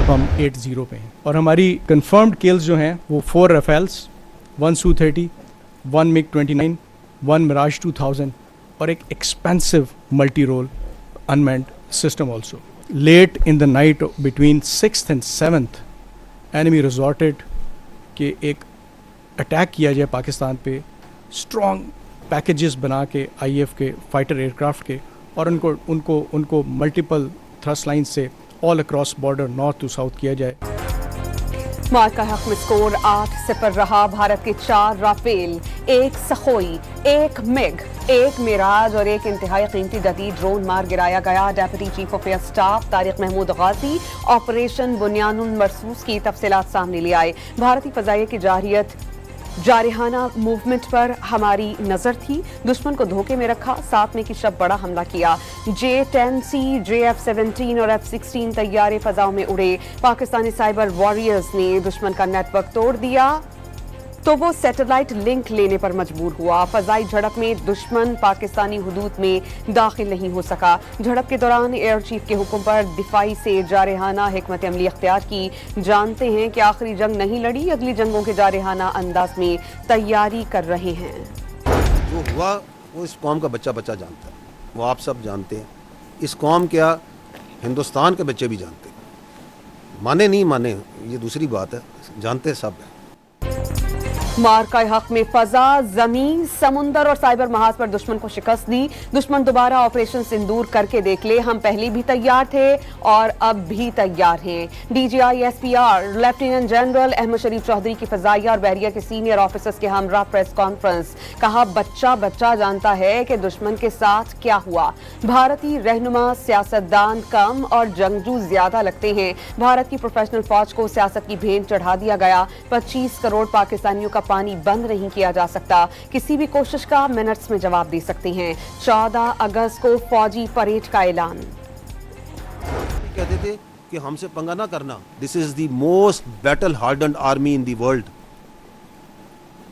अब हम 8-0 पे हैं और हमारी कंफर्म्ड किल्स जो हैं वो 4 राफेल्स, 1 Su-30, 1 MiG-29, 1 Mirage 2000 और एक expensive multi role unmanned system also. Late in the night between 6th and 7th, enemy resorted कि एक अटैक किया जाए पाकिस्तान पे स्ट्रॉन्ग पैकेजेस बना के IAF के फाइटर एयरक्राफ्ट के और उनको मल्टीपल थ्रस्ट लाइन से all across border north to south किया जाए. मार्का हक में स्कोर 8-0 रहा. भारत के 4 राफेल, 1 सखोई, 1 मिग, 1 मिराज और 1 इंतहाई कीमती जदीद ड्रोन मार गिराया गया. Deputy chief of air staff Tariq Mahmood Ghazi operation Bunyanul Marsoos की तफसीलात सामने ले आए. भारतीय फजाइया की जारहाना मूवमेंट पर हमारी नजर थी. दुश्मन को धोखे में रखा, 7 मई की शब बड़ा हमला किया. J-10C, JF-17 और F-16 तैयारे फजाओं में उड़े. पाकिस्तानी साइबर वॉरियर्स ने दुश्मन का नेटवर्क तोड़ दिया तो वो सैटेलाइट लिंक लेने पर मजबूर हुआ. फजाई झड़प में दुश्मन पाकिस्तानी हुदूद में दाखिल नहीं हो सका. झड़प के दौरान एयर चीफ के हुक्म पर दिफाई से जारहाना हिकमत अमली अख्तियार की. जानते हैं कि आखिरी जंग नहीं लड़ी, अगली जंगों के जारहाना अंदाज में तैयारी कर रहे हैं. जो हुआ वो इस कौम का बच्चा बच्चा जानता है, वो आप सब जानते हैं. इस कौम क्या हिंदुस्तान के बच्चे भी जानते हैं. माने नहीं माने ये दूसरी बात है, जानते सब है. मार्का हक में फजा, जमीन, समुंदर और साइबर महाज पर दुश्मन को शिकस्त दी. दुश्मन दोबारा ऑपरेशन सिंदूर करके देख ले. हम पहले भी तैयार थे और अब भी तैयार हैं. DGI SPR lieutenant general Ahmed Sharif Chaudhry की फजाइया और बहरिया के सीनियर ऑफिसर्स के हमरा प्रेस कॉन्फ्रेंस. कहा बच्चा बच्चा जानता है कि दुश्मन के साथ क्या हुआ. भारतीय रहनुमा सियासतदान कम और जंगजू ज्यादा लगते हैं. भारत की प्रोफेशनल फौज को सियासत की भेंट चढ़ा दिया गया. 25 करोड़ पाकिस्तानियों का पानी बंद नहीं किया जा सकता. किसी भी कोशिश का मिनट्स में जवाब दे सकते हैं. 14 अगस्त को फौजी परेड का ऐलान. कहते थे कि हमसे पंगा ना करना. This is the most battle hardened army in the world.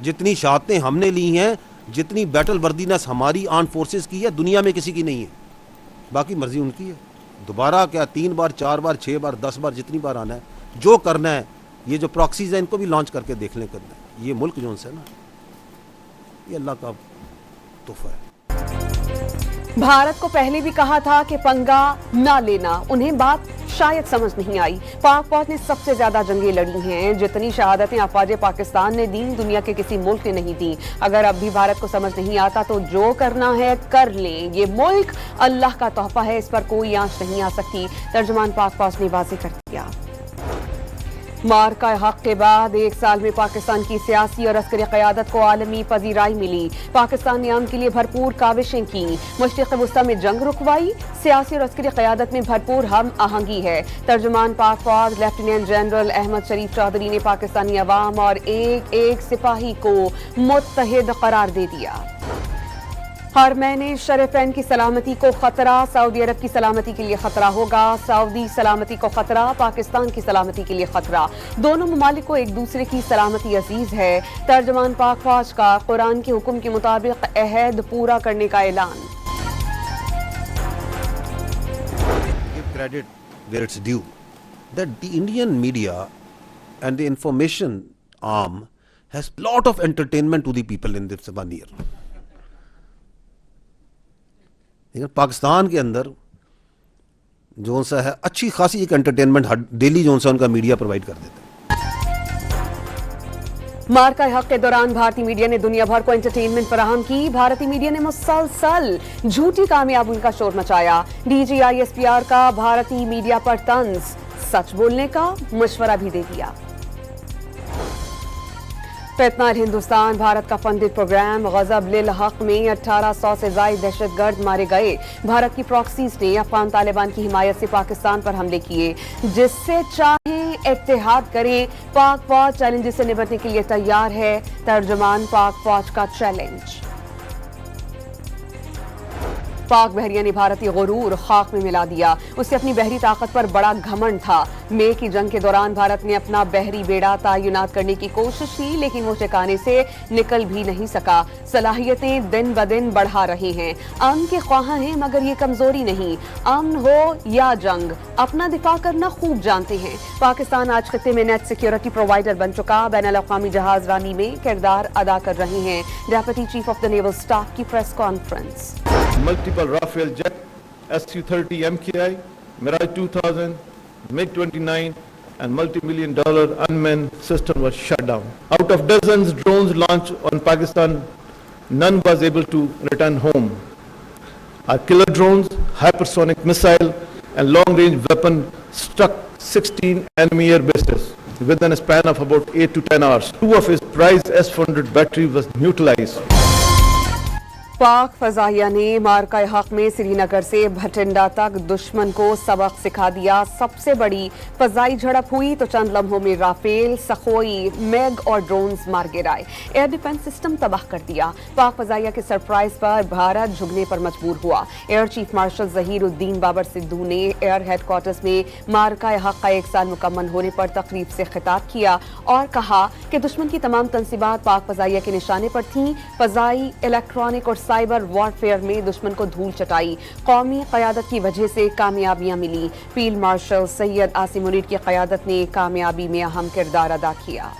जितनी शहादतें हमने ली हैं, जितनी बैटल वर्दीनेस हमारी आर्म फोर्सेस की है, दुनिया में किसी की नहीं है. बाकी मर्जी उनकी है. दोबारा क्या 3 बार 4 बार 6 बार 10 बार जितनी बार आना है, जो करना है. ये जो प्रॉक्सीज है इनको भी लॉन्च करके देख लें. करना है ये मुल्क जो है ना, ये अल्लाह का तोहफा है. भारत को पहले भी कहा था कि पंगा ना लेना. उन्हें बात शायद समझ नहीं आई. पाक फौज ने सबसे ज्यादा जंगें लड़ी हैं. जितनी शहादतें अफवाज पाकिस्तान ने दी, दुनिया के किसी मुल्क ने नहीं दी. अगर अब भी भारत को समझ नहीं आता तो जो करना है कर लें. ये मुल्क अल्लाह का तोहफा है, इस पर कोई आंच नहीं आ सकती. तर्जुमान पाक फौज ने वाज़ेह कर दिया. मार्का हक के बाद 1 साल में पाकिस्तान की सियासी और अस्करी क़यादत को आलमी पजीराई मिली. पाकिस्तान ने अमन के लिए भरपूर काविशें की. मशरिक़ वस्ता में जंग रुकवाई. सियासी और अस्करी क़यादत में भरपूर हम आहंगी है. तर्जुमान पाक फौज लेफ्टिनेंट जनरल अहमद शरीफ चौधरी ने पाकिस्तानी अवाम और एक सिपाही को मुत्तहिद करार दे दिया. हरमैन शरीफैन की सलामती को खतरा. सऊदी अरब की सलामती के लिए खतरा होगा. सऊदी सलामती को खतरा, पाकिस्तान की सलामती के लिए खतरा. दोनों ममालिक को एक दूसरे की सलामती अजीज है. तर्जुमान पाक फौज का कुरान के हुक्म के मुताबिक अहद पूरा करने का ऐलान. Give credit where it's due. That the Indian media and the information arm has lot of entertainment to the people in this 1 year. लेकिन पाकिस्तान के अंदर जो सा है अच्छी खासी एक एंटरटेनमेंट डेली जो सा उनका मीडिया प्रोवाइड कर देता है. मार्का हक के दौरान भारतीय मीडिया ने दुनिया भर को एंटरटेनमेंट फराहम की. भारतीय मीडिया ने मुसलसल झूठी कामयाबी का शोर मचाया. DGI SPR का भारतीय मीडिया पर तंज. सच बोलने का मशवरा भी दे दिया. फितनाल हिंदुस्तान भारत का फंडेड प्रोग्राम. गजब लिल हक में 1800 से ज्यादा दहशतगर्द मारे गए. भारत की प्रॉक्सीज ने अफगान तालिबान की हिमायत से पाकिस्तान पर हमले किए. जिससे चाहे इत्तेहाद करें, पाक फौज चैलेंज से निपटने के लिए तैयार है. तर्जुमान पाक फौज का चैलेंज. पाक बहरिया ने भारतीय गुरूर खाक में मिला दिया। उसे अपनी बहरी ताकत पर बड़ा घमंड था। मे की जंग के दौरान भारत ने अपना बहरी बेड़ा तैनात करने की कोशिश की, लेकिन वो ठिकाने से निकल भी नहीं सका। सलाहियतें दिन ब दिन बढ़ा रही हैं। अमन के ख्वाहां हैं, मगर ये कमजोरी नहीं। अमन हो या जंग, अपना दिफा करना खूब जानते हैं। पाकिस्तान आज खित्ते में नेट सिक्योरिटी प्रोवाइडर बन चुका। बैनुल-अक़वामी जहाज रानी में किरदार अदा कर रहे हैं। Deputy chief of the naval staff की press conference. Multiple Rafale jet, Su-30 MKI, Mirage 2000, MiG-29 and multi-million-dollar unmanned system was shut down. Out of dozens drones launched on Pakistan, none was able to return home. Our killer drones, hypersonic missile and long-range weapon struck 16 enemy air bases within a span of about 8 to 10 hours. 2 of his prized S-400 battery was neutralized. पाक फजाइया ने मार्का हक में श्रीनगर से भटिंडा तक दुश्मन को सबक सिखा दिया। सबसे बड़ी फजाई झड़प हुई तो चंद लम्हों में राफेल, सखोई, मैग और ड्रोन्स मार गिराए। एयर डिफेंस सिस्टम तबाह कर दिया। पाक फजाइया के सरप्राइज पर भारत झुकने पर मजबूर हुआ। Air chief marshal Zaheeruddin Babar Sidhu ने एयर हेडक्वार्टर्स में मार्का हक का 1 साल मुकम्मल होने पर तकरीब से खिताब किया और कहा कि दुश्मन की तमाम तंसीबात पाक फजाइया के निशाने पर थीं। फजाई, इलेक्ट्रॉनिक और साइबर वॉरफेयर में दुश्मन को धूल चटाई। कौमी क़यादत की वजह से कामयाबियां मिली। फील्ड मार्शल सैयद आसिम मुनीर की क़यादत ने कामयाबी में अहम किरदार अदा किया।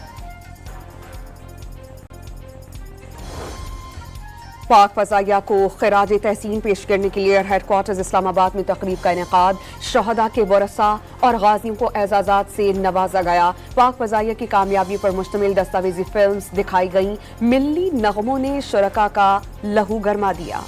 पाक फजाइया को खिराज तहसीन पेश करने के लिए हेडक्वार्टर्स इस्लामाबाद में तकरीब का इनेकाद। शहदा के वरसा और गाजियों को एजाज़ात से नवाजा गया। पाक फजाइया की कामयाबी पर मुश्तमिल दस्तावेजी फिल्म्स दिखाई गईं। मिल्ली नगमों ने शुरका का लहू गरमा दिया।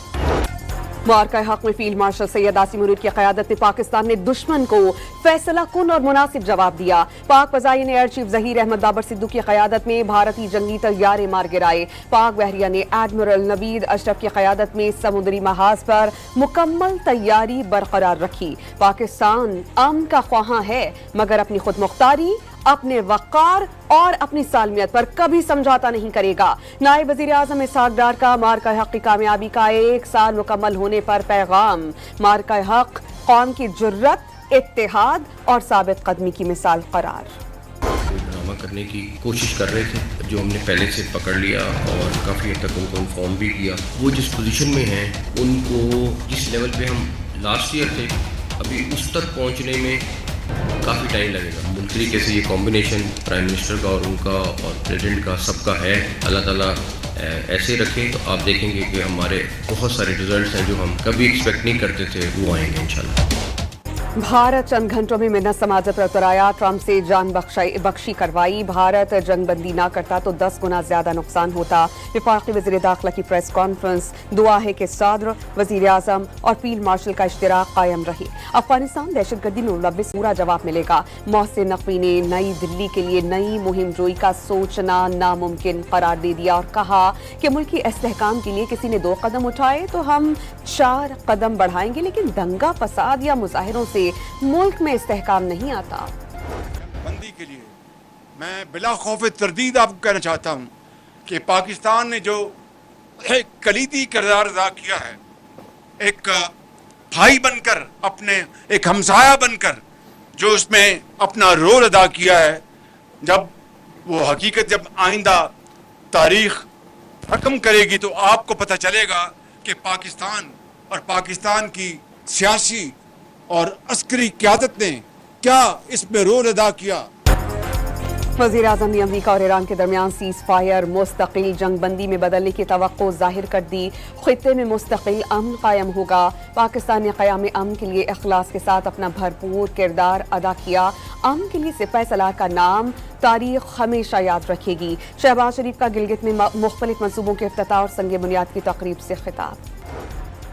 मार्का हक में फील्ड मार्शल सैयद आसिम मुनीर की क़यादत में पाकिस्तान ने दुश्मन को फैसला कुन और मुनासिब जवाब दिया। पाक फजाइया ने एयर चीफ ज़हीर अहमद बाबर सिद्धू की क़यादत में भारतीय जंगी तैयारे मार गिराए। पाक बहरिया ने एडमिरल नवीद अशरफ की क़यादत में समुद्री महाज पर मुकम्मल तैयारी बरकरार रखी। पाकिस्तान अमन का ख्वाहां है, मगर अपनी खुद मुख्तारी, अपने वक़ार और अपनी सालमियत पर कभी समझौता नहीं करेगा। नायब वज़ीर आज़म इसहाक़ डार का मार्का हक की कामयाबी का 1 साल मुकम्मल होने पर पैगाम। मार्का हक कौम की जुर्रत, इत्तेहाद और साबित कदमी की मिसाल करार। ड्रामा करने की कोशिश कर रहे थे, जो हमने पहले से पकड़ लिया और काफ़ी हद तक उनको इन्फॉर्म भी किया। वो जिस पोजीशन में हैं, उनको जिस लेवल पे हम लास्ट ईयर थे, अभी उस तक पहुंचने में काफ़ी टाइम लगेगा। मुल्क तरीके से ये कॉम्बिनेशन प्राइम मिनिस्टर का और उनका और प्रेसिडेंट का सबका है। अल्लाह ताला ऐसे रखे तो आप देखेंगे कि हमारे बहुत सारे रिजल्ट्स हैं जो हम कभी एक्सपेक्ट नहीं करते थे, वो आएंगे इंशाल्लाह। भारत चंद घंटों में मिन्नत समाजत पर उतराया। ट्रंप से जान बख्शी करवाई। भारत जंगबंदी ना करता तो 10 गुना ज्यादा नुकसान होता। वफाकी वज़ीर दाखिला की प्रेस कॉन्फ्रेंस। दुआ है कि सदर, वज़ीर आज़म और फील्ड मार्शल का इश्तिराक कायम रहे। अफगानिस्तान दहशतगर्दी में मुलव्वस पूरा जवाब मिलेगा। मोहसिन नकवी ने नई दिल्ली के लिए नई मुहिम जोई का सोचना नामुमकिन करार दे दिया और कहा कि मुल्की इस्तेहकाम के लिए किसी ने 2 कदम उठाए तो हम 4 कदम बढ़ाएंगे, लेकिन दंगा फसाद या मुजाहिरों से मुल्क में इस्तेहकाम नहीं आता। बंदी के लिए मैं बिला खौफ तरदीद आपको कहना चाहता हूँ कि पाकिस्तान ने जो एक कलीदी किरदार अदा किया है, एक भाई बनकर, अपने एक हमसाया बनकर जो उसमें अपना रोल अदा किया है, जब वो हकीकत जब आइंदा तारीख रकम करेगी तो आपको पता चलेगा कि पाकिस्तान और पाकिस्तान की सियासी और अस्करी क़यादत ने क्या इसमें रोल अदा किया। वज़ीर आज़म ने अमरीका और ईरान के दरमियान सीज़ फायर मुस्तकिल जंगबंदी में बदलने की तवक्को जाहिर कर दी। खित्ते में मुस्तकिल अमन कायम होगा। पाकिस्तान ने क़याम अमन के लिए इखलास के साथ अपना भरपूर किरदार अदा किया। अमन के लिए सिपाह सलार का नाम तारीख हमेशा याद रखेगी। शहबाज शरीफ का गिलगित में मुख्तलिफ मनसूबों के इफ्तिताह और संग बुनियाद की तकरीब से खिताब।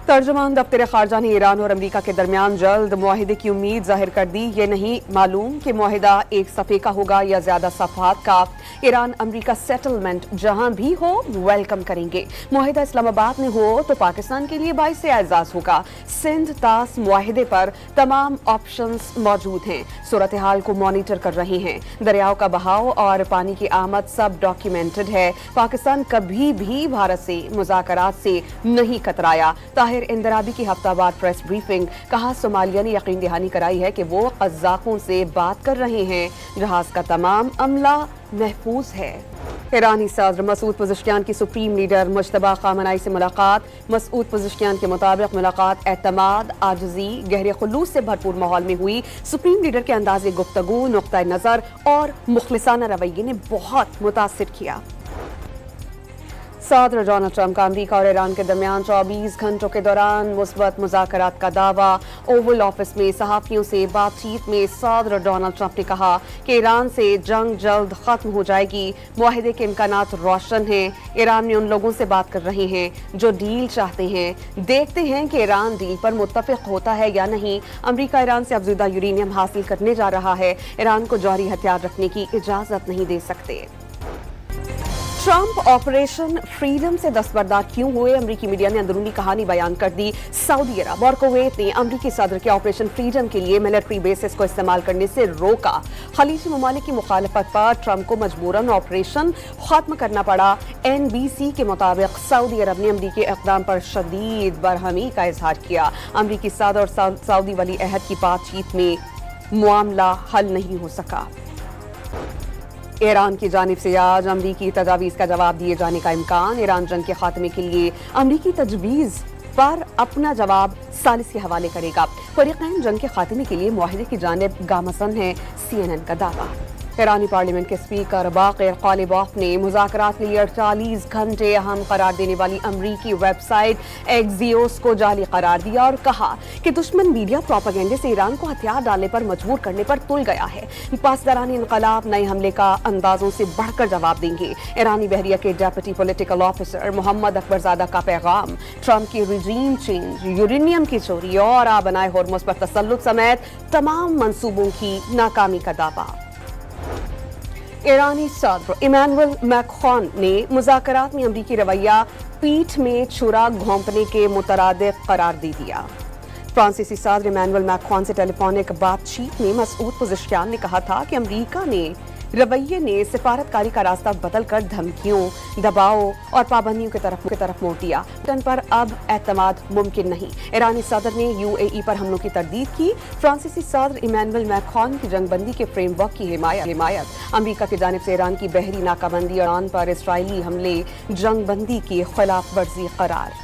तर्जुमान दफ्तर खारजा ने ईरान और अमरीका के दरमियान जल्द मुआहिदे की उम्मीद जाहिर कर दी। ये नहीं मालूम कि मुआहिदा एक सफ़े का होगा या ज्यादा सफ़हात का। ईरान अमरीका सेटलमेंट जहां भी हो वेलकम करेंगे। मुआहिदा इस्लामाबाद में हो तो पाकिस्तान के लिए बाइस एजाज होगा। सिंध तास मुआहिदे पर तमाम ऑप्शंस मौजूद हैं। सूरत हाल को मॉनिटर कर रहे हैं। दरियाओं का बहाव और पानी की आमद सब डॉक्यूमेंटेड है। पाकिस्तान कभी भी भारत से मुज़ाकरात से नहीं कतराया। ताहिर इंदराबी की हफ्तावार प्रेस ब्रीफिंग, कहा सोमालिया ने यकीन दहानी कराई है कि वो कज़ाकों से बात कर रहे हैं, जहाज का तमाम अमला महफूज है। ईरानी सदर मसूद पज़ेश्कियान की सुप्रीम लीडर मुज्तबा ख़ामेनी से मुलाकात। मसूद पज़ेश्कियान के मुताबिक मुलाकात एतमाद, आजिज़ी, गहरे खुलूस से भरपूर माहौल में हुई। सुप्रीम लीडर के अंदाज़े गुफ्तगू, नुक्ता नज़र और मुखलिसाना रवैये ने बहुत मुतासिर किया। सदर डोनाल्ड ट्रंप का अमरीका और ईरान के दरमियान 24 घंटों के दौरान मुस्बत मुज़ाकरात का दावा। ओवल ऑफिस में सहाफ़ियों से बातचीत में सदर डोनाल्ड ट्रंप ने कहा कि ईरान से जंग जल्द ख़त्म हो जाएगी, मुआहदे के इम्कानात रोशन हैं। ईरान में उन लोगों से बात कर रहे हैं जो डील चाहते हैं। देखते हैं कि ईरान डील पर मुत्तफ़िक़ होता है या नहीं। अमरीका ईरान से अफज़ुदा यूरेनियम हासिल करने जा रहा है। ईरान को जौहरी हथियार रखने की इजाज़त नहीं दे सकते। ट्रंप ऑपरेशन फ्रीडम से दस्तबरदार क्यों हुए? अमरीकी मीडिया ने अंदरूनी कहानी बयान कर दी। सऊदी अरब और कुवैत ने अमरीकी सदर के ऑपरेशन फ्रीडम के लिए मिलिट्री बेसिस को इस्तेमाल करने से रोका। खलीजी ममालिक की मुखालफत पर ट्रंप को मजबूरन ऑपरेशन खत्म करना पड़ा। NBC के मुताबिक सऊदी अरब ने अमरीकी इक़दाम पर शदीद बरहमी का इजहार किया। अमरीकी सदर और सऊदी वली अहद की बातचीत में मामला हल नहीं हो सका। ईरान की जानिब से आज अमरीकी तजावीज़ का जवाब दिए जाने का इम्कान। ईरान जंग के खात्मे के लिए अमरीकी तजवीज़ पर अपना जवाब सालिस के हवाले करेगा। फरीक़ैन जंग के खात्मे के लिए मुआहिदे की जानिब गामसन है, CNN का दावा। ईरानी पार्लियामेंट के स्पीकर बाक़िर क़ालिबॉफ ने मुज़ाकरात के लिए 48 घंटे अहम करार देने वाली अमरीकी वेबसाइट एक्सियोस को जाली करार दिया और कहा कि दुश्मन मीडिया प्रोपेगेंडे से ईरान को हथियार डालने पर मजबूर करने पर तुल गया है। पासदारानी इनकलाब नए हमले का अंदाजों से बढ़कर जवाब देंगे। ईरानी बहरिया के डेप्यूटी पॉलिटिकल ऑफिसर मोहम्मद अकबरजादा का पैगाम। ट्रंप की रिजीम चेंज, यूरेनियम की चोरी और आबनाए होर्मुज़ पर तसल्लुत समेत तमाम मंसूबों की नाकामी का दावा। ईरानी सदर इमानुएल मैक्रोन ने मुज़ाकरात में अमरीकी रवैया पीठ में छुरा घोंपने के मुतरादिफ करार दे दिया। फ्रांसीसी सदर इमानुएल मैक्रोन से टेलीफोनिक बातचीत में मसूद पज़ेश्कियान ने कहा था कि अमरीका ने रवैये ने सिफारतकारी का रास्ता बदलकर धमकियों, दबाव और पाबंदियों की तरफ मोड़ दिया। टन पर अब एतमाद मुमकिन नहीं। ईरानी सदर ने UAE पर हमलों की तरदीद की। फ्रांसीसी सदर इमानुएल मैक्रोन की जंगबंदी के फ्रेमवर्क की हिमायत। अमरीका की जानिब से ईरान की बहरी नाकाबंदी, ईरान पर इसराइली हमले जंगबंदी की खिलाफ वर्जी करार।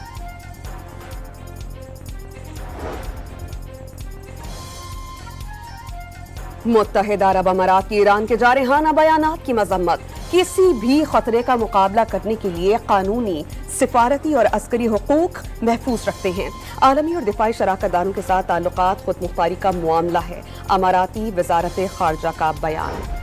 मुत्तहिदा अरब अमारात की ईरान के जारहाना बयानात की मजम्मत। किसी भी खतरे का मुकाबला करने के लिए कानूनी, सिफारती और अस्करी हुकूक महफूज रखते हैं। आलमी और दिफाई शराकतदारों के साथ ताल्लुकात खुद मुख्तारी का मामला है। अमाराती वजारत खारजा का बयान।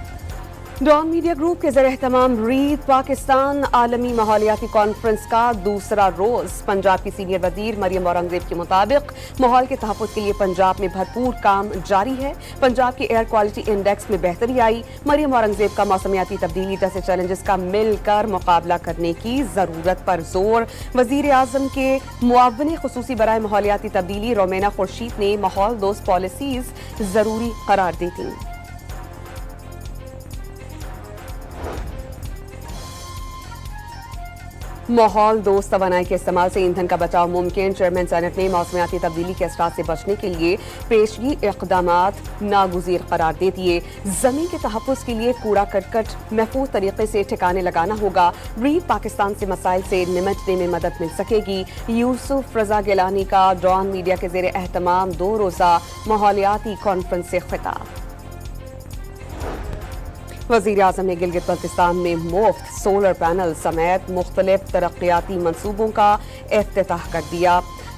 डॉन मीडिया ग्रुप के ज़ेर एहतमाम रीद पाकिस्तान आलमी माहौलियाती कॉन्फ्रेंस का दूसरा रोज। पंजाब की सीनियर वजीर मरियम औरंगजेब के मुताबिक माहौल के तहफ़्फ़ुज़ के लिए पंजाब में भरपूर काम जारी है। पंजाब के एयर क्वालिटी इंडेक्स में बेहतरी आई। मरियम औरंगजेब का मौसमियाती तब्दीली जैसे चैलेंजेस का मिलकर मुकाबला करने की ज़रूरत पर जोर। वज़ीर आज़म के मुआवने ख़ुसूसी बराए माहौलियाती तब्दीली रोमेना खुर्शीद ने माहौल दोस्त पॉलिसीज़ ज़रूरी करार दी थी। माहौल दोस्त तवानाई के इस्तेमाल से ईंधन का बचाव मुमकिन। चेयरमैन सेनेट ने मौसमियाती तब्दीली के असरात से बचने के लिए पेशगी इक़दामात नागुज़ीर करार दे दिए। ज़मीन के तहफ़्फ़ुज़ के लिए कूड़ा करकट महफूज तरीके से ठिकाने लगाना होगा। रीद पाकिस्तान से मसाइल से निमटने में मदद मिल सकेगी। यूसुफ रज़ा गिलानी का डॉन मीडिया के ज़ेर एहतमाम 2 रोज़ा माहौलियाती कॉन्फ्रेंस से खिताब। वज़ीर आज़म ने गिलगित बल्तिस्तान में मुफ्त सोलर पैनल समेत मुख्तलिफ तरक्याती मंसूबों का इफ्तिताह कर दिया।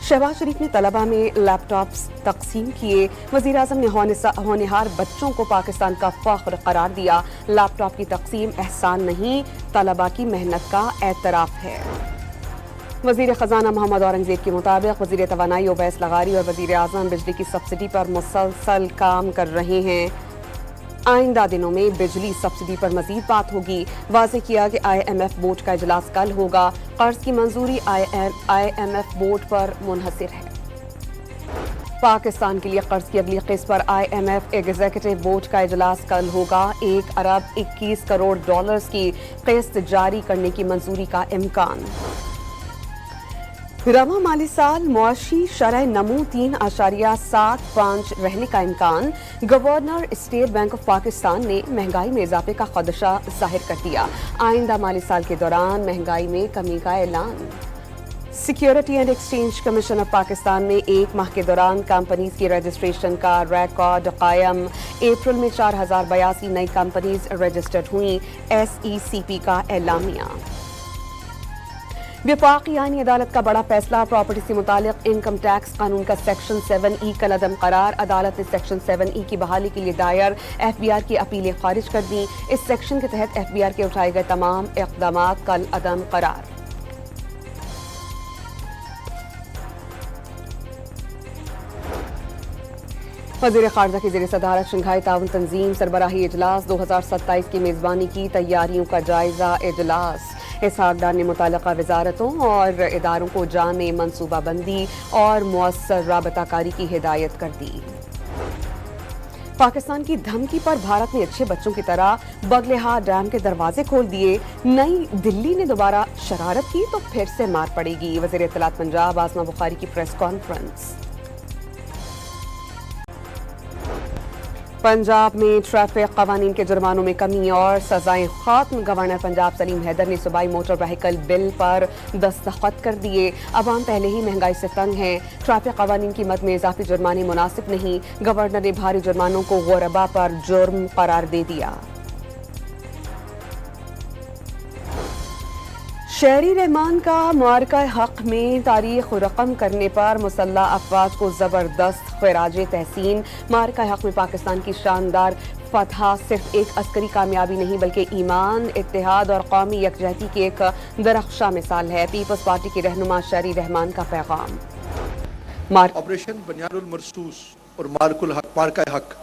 शहबाज शरीफ ने तलबा में लैपटॉप्स तकसीम किए। वज़ीर आज़म ने होनहार बच्चों को पाकिस्तान का फ़ख्र करार दिया। लैपटॉप की तकसीम एहसान नहीं, तलबा की मेहनत का एतराफ़ है। वज़ीर ख़जाना मोहम्मद औरंगजेब के मुताबिक वज़ीर तवानाई ओवैस लगारी और वज़ीर आज़म बिजली की सब्सिडी पर मुसलसल काम कर रहे हैं। आइंदा दिनों में बिजली सब्सिडी पर मजीद बात होगी। वाज़ेह किया कि IMF बोर्ड का इजलास कल होगा। कर्ज की मंजूरी IMF बोर्ड पर मुनहसिर है। पाकिस्तान के लिए कर्ज की अगली किस्त पर IMF एग्जीक्यूटिव बोर्ड का इजलास कल होगा। 1 अरब 21 करोड़ डॉलर्स की किस्त जारी करने की मंजूरी का इम्कान। रवा माली साल मुआशी शरह नमू 3.75 रहने का इम्कान। Governor state bank of Pakistan ने महंगाई में इजाफे का खदशा जाहिर कर दिया। आइंदा माली साल के दौरान महंगाई में कमी का ऐलान। Security and exchange commission of Pakistan में एक माह के दौरान कंपनीज की रजिस्ट्रेशन का रिकॉर्ड कायम। अप्रैल में 4082 नई कंपनीज रजिस्टर्ड हुई। SECP का एलामिया। वफाकी आईनी अदालत का बड़ा फैसला। प्रॉपर्टी से मुतालिक इनकम टैक्स कानून का सेक्शन 7E का लदम करार। अदालत ने सेक्शन 7E की बहाली के लिए दायर FBR की अपीलें खारिज कर दी। इस सेक्शन के तहत FBR के उठाए गए तमाम इक़दामात कल अदम करार। वज़ीर ख़ारजा की ज़ेर सदारत शंघाई ताउन तंजीम सरबराही इजलास 2027 की मेज़बानी की तैयारियों का जायज़ा इजलास। इसहाक डार ने मुतल्लिक़ा वज़ारतों और इदारों को जामे मनसूबाबंदी और मुअस्सर राबताकारी की हिदायत कर दी। पाकिस्तान की धमकी पर भारत ने अच्छे बच्चों की तरह बगलेहार डैम के दरवाजे खोल दिए। नई दिल्ली ने दोबारा शरारत की तो फिर से मार पड़ेगी। वज़ीर इत्तलात पंजाब आसमा बुखारी की प्रेस कॉन्फ्रेंस। पंजाब में ट्रैफिक कवानीन के जुर्मानों में कमी और सजाएं खत्म। गवर्नर पंजाब सलीम हैदर ने सूबाई मोटर व्हीकल बिल पर दस्तखत कर दिए। अवाम पहले ही महंगाई से तंग हैं। ट्रैफिक कवानीन की मद में इजाफी जुर्माने मुनासिब नहीं। गवर्नर ने भारी जुर्मानों को गुरबा पर जुर्म करार दे दिया। शहरी रहमान का मार्का हक में तारीख रकम करने पर मुसल्लह अफवाज को ज़बरदस्त खिराज तहसीन। मार्का हक में पाकिस्तान की शानदार फतह सिर्फ एक अस्करी कामयाबी नहीं बल्कि ईमान, इत्तेहाद और कौमी यकजहती की एक दरख्शां मिसाल है। पीपल्स पार्टी के रहनुमा शहरी रहमान का पैगाम। ऑपरेशन बनियानुल मरसूस और मार्का हक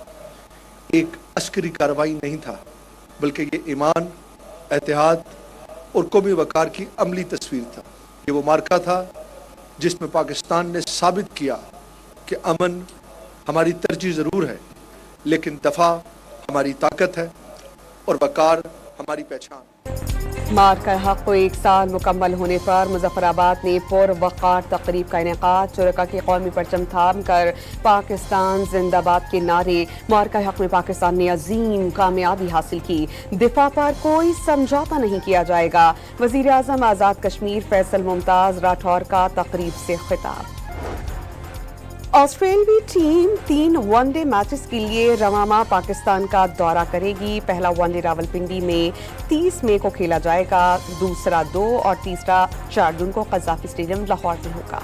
एक अस्करी कार्रवाई नहीं था बल्कि ये ईमान, इत्तेहाद और कौमी वकार की अमली तस्वीर था। ये वो मार्का था जिसमें पाकिस्तान ने साबित किया कि अमन हमारी तरजीह ज़रूर है लेकिन दफ़ा हमारी ताकत है और वकार हमारी पहचान। मार्का हक को एक साल मुकम्मल होने पर मुजफ्फराबाद में पुरवकार तकरीब का इनेकाद। चुरका की कौमी परचम थाम कर पाकिस्तान जिंदाबाद के नारे। मार्का हक में पाकिस्तान ने अजीम कामयाबी हासिल की। दिफा पर कोई समझौता नहीं किया जाएगा। वज़ीर आज़म आज़ाद कश्मीर फैसल मुमताज़ राठौर का तकरीब से खिताब। ऑस्ट्रेलियाई टीम 3 वनडे मैचेस के लिए रवामा पाकिस्तान का दौरा करेगी। पहला वनडे रावलपिंडी में 30 मई को खेला जाएगा। दूसरा 2 और तीसरा 4 जून को कज़ाफ़ी स्टेडियम लाहौर में होगा।